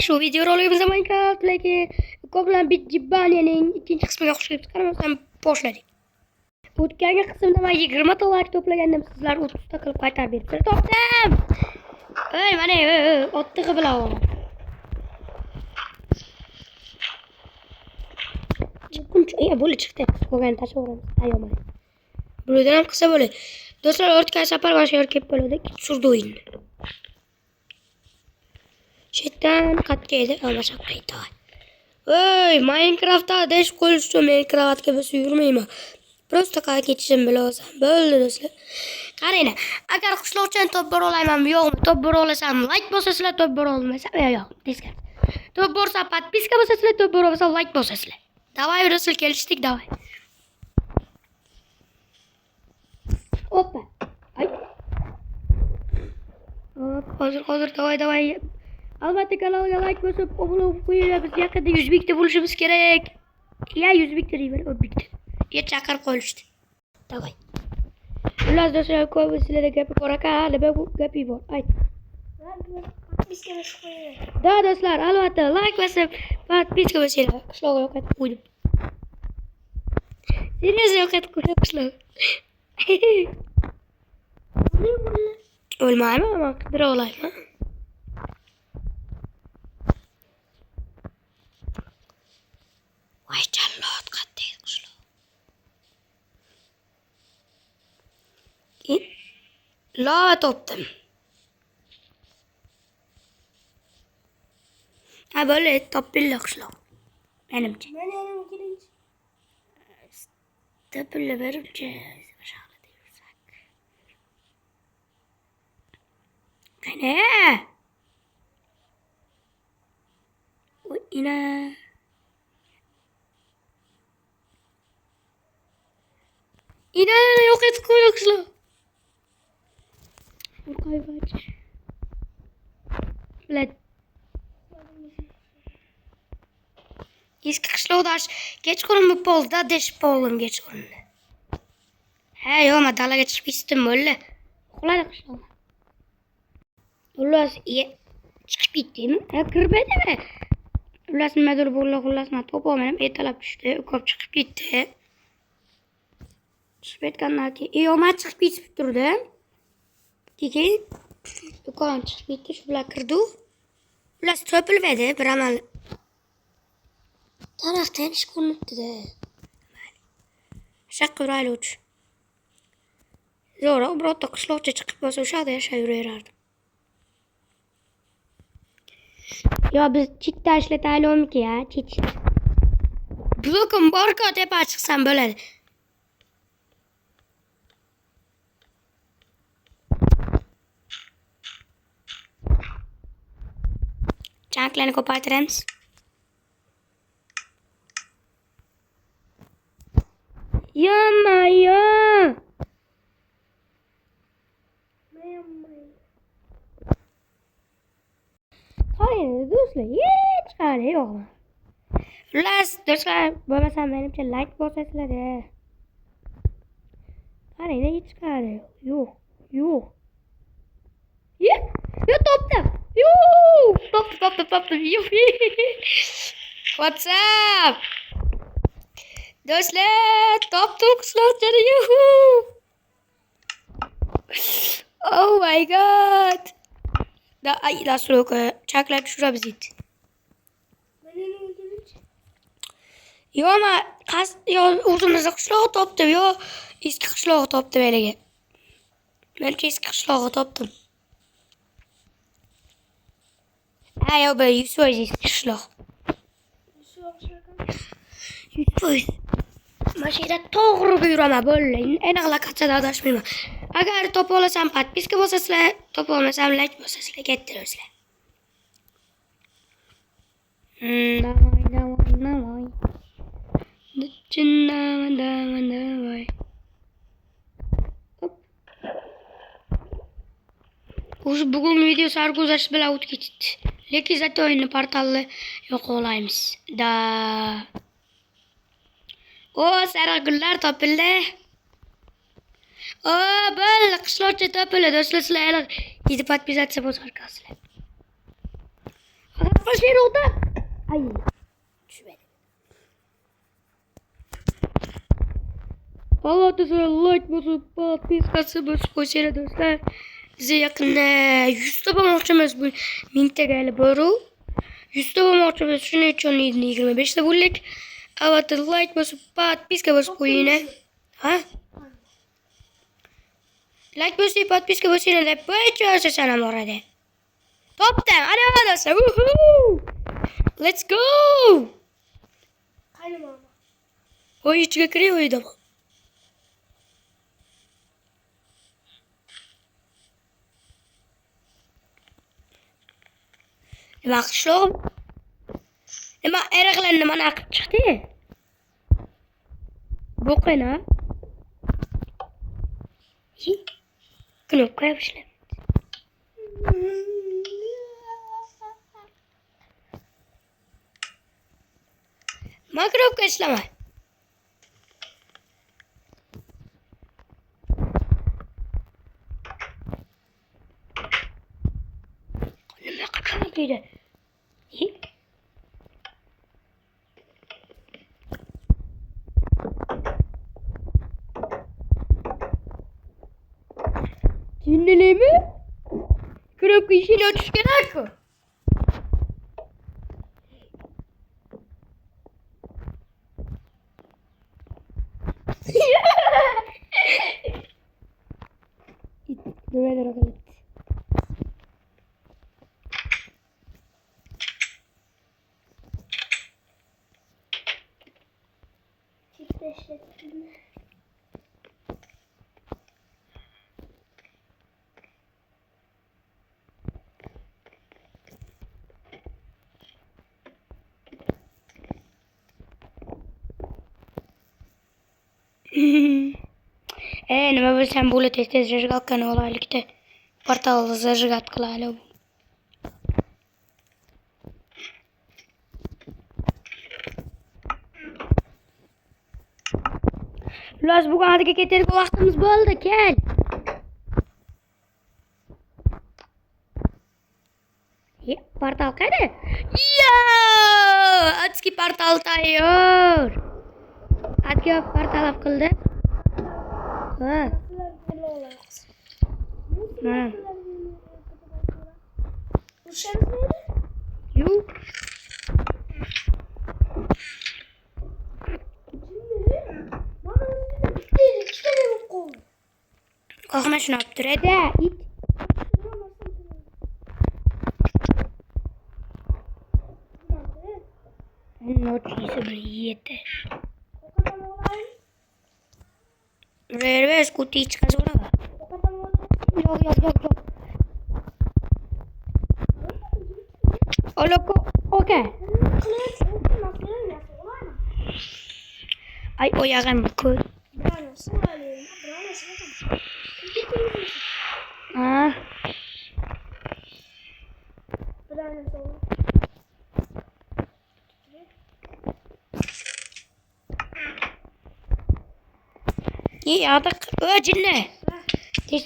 Şu video rolümüzde Minecraft'taki Goblin bir Cibbaniye'nin ikinci kısmına hoş geldiniz. Kanalımızdan boşladık. O'tgan kısımda ben 20 dolar toplagandim. Sizler 30 takılıp qaytar beribsiz. Topdim! Ey mana ottig'i bilan olaman. Chiqquncha bo'ldi chiqdi. Ko'rgan tasavvurim ayomay. Bulardan ham qilsa bo'ladi. Do'stlar, o'tgan safar mana shu yerga kelib bo'ldik. Surdi o'yinni. Chetdan qatga edi, ama shaqaydi. Ey, Minecraft'da desh qo'yishdi, Minecraft'ga biz yurmayman. Prosta qayerga ketishim bilmasam. Bo'ldi do'stlar. Qaranglar, agar qishloqdan top bora olamanmi yo'qmi? Top bora olasam like bosasizlar, top bora olmasam yo'q, teskari. Top borsa подписка bosasizlar, top bora olmasa like bosasizlar. Давай, do'stlar, kelishdik, давай. Hoppa. Ay. Hozir davay. Albatta kanalga like bosib, obuna qo'yinglar. Biz yaqinda 100 mingta bo'lishimiz kerak. Ya 100 mingta deyman, 10 mingta. Ya chaqirib qo'yishdi. Davay. Ular do'stlar, ko'p sizlarda gapi bor ekan, nima gapi bor? Ayt. Podpiska bosib qo'ying. Da do'stlar, albatta like bosib, podpiska bosinglar. Qishloqqa yo'qotib qo'ydim. Seriyozga yo'qotib qo'ydim qishloq. O'lmayman, ama qidira olayman. Vay jallod qattiq qishloq. Lava topdim. Ha böyle topilla qishloq. Menimcha. Topilla beribchi. Qani? Voy ina. İnanın yok ettik yoksa. Kaybaç. Bilet. Eski qishloqdash geç ko'rinib bo'ldi, desh bo'ldim geç ko'rindi. Ha, yo'q, men dalaga chiqib ketdim bo'ldi. Uxladi qishloq. Xullas, chiqib ketdim. Kirib edimi? Xullas nimadir bo'ldi, xullas men to'polmadim, ertalab tushdi, ko'p chiqib ketdi. Chiqib ketgandan keyin, men chiqib ketib turdim. Keyin do'kon chiqib ketdi, shu bilan kirdi. Xullas topilmadi, bir amal tarafdan ish ko'rinibdi-da. Shaqqa uraylik. Zo'ra, birorta qishloqcha chiqib bo'lsa, o'sha yerda yashab yuraverardim. Yo, biz chitda ishlataylikmi ya, chit. Blokim bor-ku, tepa chiqsam bo'ladi. Chanklarni ko'paytiramiz. Yama. Qarang do'stlar, hech qanday yo'q. Xullas, do'stlar, bo'lmasa menimcha like bosasizlar. Qarang, hech qanday yo'q. Yo'q, topdim. Topdim. What's up? Do'stlar, topdim qishloqchani. Oh my god. Da stroke chaklar tushiramiz edi. Yo, men o'zimizning qishloq topdim, yo eski qishloq topdim eliga. Men eski qishloq topdim. Ha, yo, bu 100% eski qishloq. 100%. Mashina to'g'ri yuraman, bo'ldi. Aniqlab qachon adashmayman. Agar topa olasam podpiska bosasizlar, topa olmasam like bosasizlar, ketdi do'stlar. Davay. Davay. Hop. O'sha bugungi video sarguzasht bilan o'tib ketdi. Lekin zato o'yinni portalni yo'qolaymiz. O, sariq gullar topildi. O, bo'ldi, qishloqcha topildi. Do'stlar, sizlar gidib podpisatsiya bosar qasizlar. atma şey oldu. Ay. Düşmedi. Allah'tan like basıp pisması basıp koşera dostlar. Bize yakın 100 taban ortamız bu. Minte geldi boru. 100 taban ortamız şunu için 25'te bulduk. Allah'tan like basıp piska basıp koyuna. Ha? Like basıp piska basıp koyuna da böyle çağırsa sana morada. Toptan hadi arkadaşlar. Let's go. Haydi mama. O hiç gekriyor oydu ama. Nima qishloqim? Nima ariqlar nimani aqib chiqdi? Bo'qina. Knopka ishlayapti. Ma knopka ishlamay. Nima qilib Dinleme mi? Knopka işini açış gerek mi? Böyle bakalım. Çiftleştirdim. Nima bo'lsam bo'la tez zajgatgani olaylikda. Portalni zajgat qilaylik. Xullas bugun hadiga ketadigan vaqtimiz bo'ldi, kel. Portal qayda? Yo! Atski portal tayyor. Atga portal qildi. Ha. Mana. Uşağınız neydi? Yo'q. Bana öyle bitti. 2 tane yok oldu. Qo'rqma shuni olib turadi. It. Notisi bir yeti. O kadar mı olayım? Revers kuti chiqazaveradi. O kadar mı olayım? Yo'q. Oloko. Okay. Ay oyag'im ko'y. Ha. İyi artık öcünle.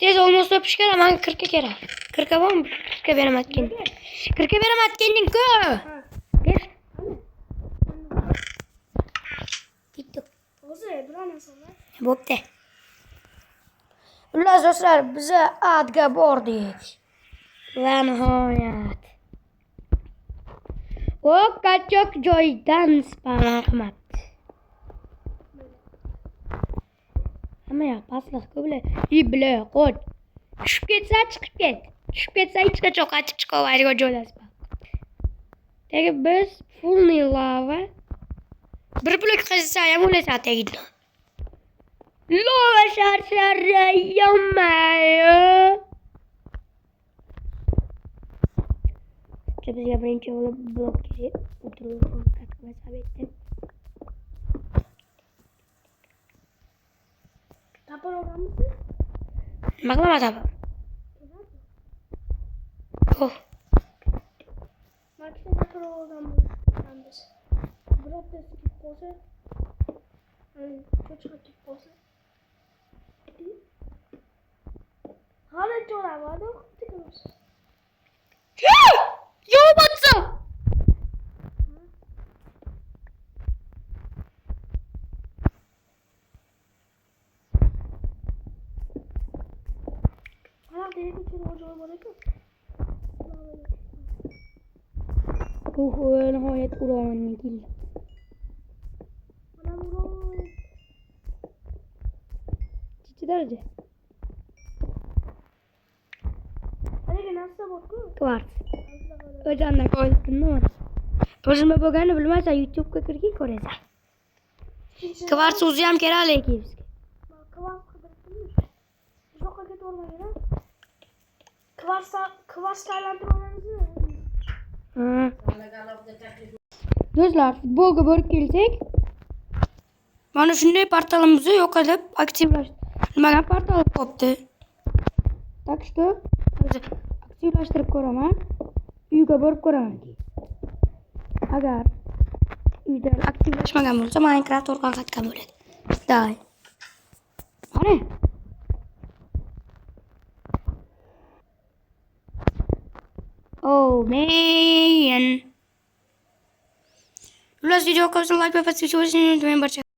Tez olmasa pişker ama 40 kere. 40 var mı? 40 benim atken. 40 benim atkenin kö. Bir. Gitti. Bopte. Ulan dostlar bize adga bordik. Ve nihayet. O kaçak joydan spamlamat. Ama ya paslık böyle iyi bile koy. Düşüp gitse çıkıp git. Düşüp gitse hiç de çok açık çıkıyor o joydan spam. Peki biz full nilava. Bir blok kızsa ya mule saate gidiyor. Lova şarşar yapmıyor. Biz birinci olup blok girip oturup ona katkı hesap ettim. Tapar olan mısın? Baklama tabi. Oh. Makine tapar olan mısın? Bırak da skip olsa. Çocuk skip olsa. Hala çoğlar var da tıkılmış. Yo batsa. Nihayet Uran'ın kill. Cici derece. Kvart. Özenle koydun değil mi? Proszę bogane bilmezse YouTube ka करके करेगा. Kvart uzayam kera लेके इसके. Kıvars değerlendirmemizi mi? Dostlar futbolga borib kelsak. Mana shunday portalimizni yo'q qilib aktivlashtirmagan portal qopti. Так что aktivlashtirib ko'raman. Uyga borib ko'raman. Agar uyda aktivlashmagan bo'lsa Minecraft orqali qaytgan bo'ladi. Davay. Mana. Oh man. Ulas video qolsa like va podписывайтесь,